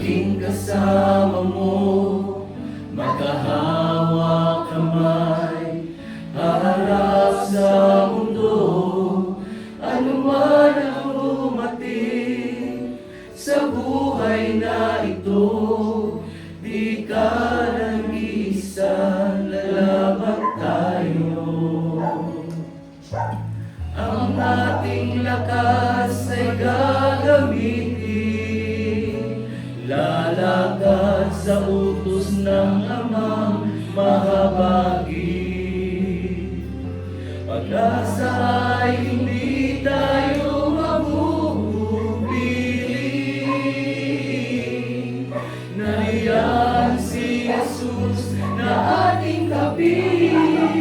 Laging kasama mo, magkahawak kamay, haharap sa mundo. Ano man ang dumating sa buhay na ito, di ka nag-iisa, lalaban tayo. Ang ating lakas ay gagamitin, lalakad sa utos ng Amang mahabagi. Pag-asa ay hindi tayo mabubili. Nariyan si Jesus na ating kapiling.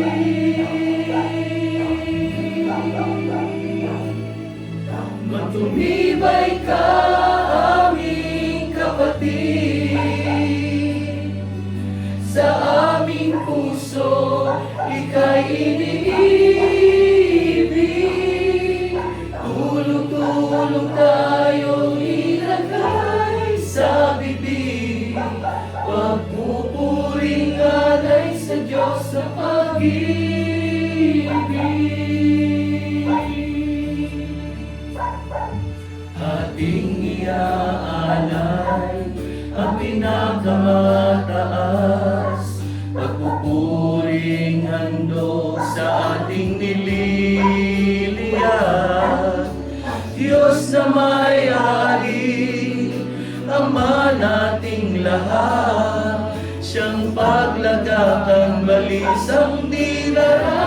Magtumibay ka, aming kapatid. Sa aming puso, ika'y iniibig. Tulong-tulong tayong ilagay sa bibig. Pagpupuring alay sa Diyos na pag-ibig. Ating iaalay ang pinakamataas, pagpupuring handog sa ating nililiyan. Diyos na may-ari, Ama nating lahat, siyang paglagak ang balisang dinaras.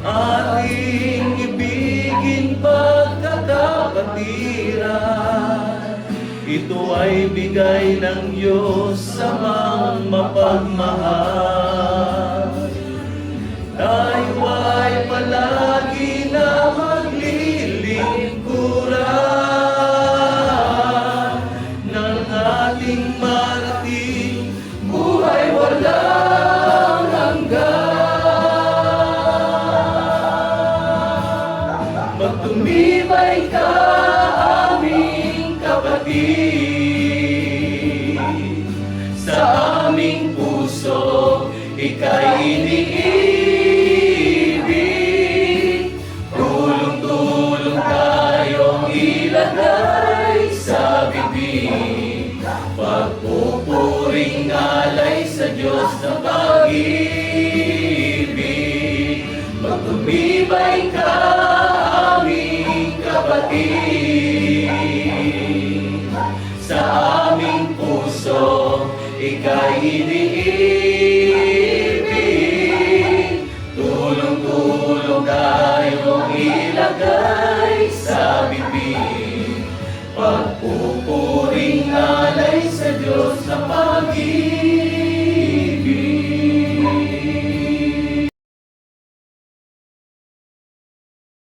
Ating ibigin pagkakapatiran, ito ay bigay ng Diyos sa mga mapagmahal. Tayo ay palagi na maglilingkuran ng ating marating buhay walang hanggan. Magtumibay ka, aming kapatid. Sa aming puso, ika'y iniibig. Tulong-tulong tayong ilagay sa bibig. Pagpupuring alay sa Diyos na pag-ibig. Magtumibay ka, aming kapatid. Sa aming puso, ika'y iniibig. Tulong-tulong tayong ilagay sa bibig. Pagpupuring alay sa Diyos na pag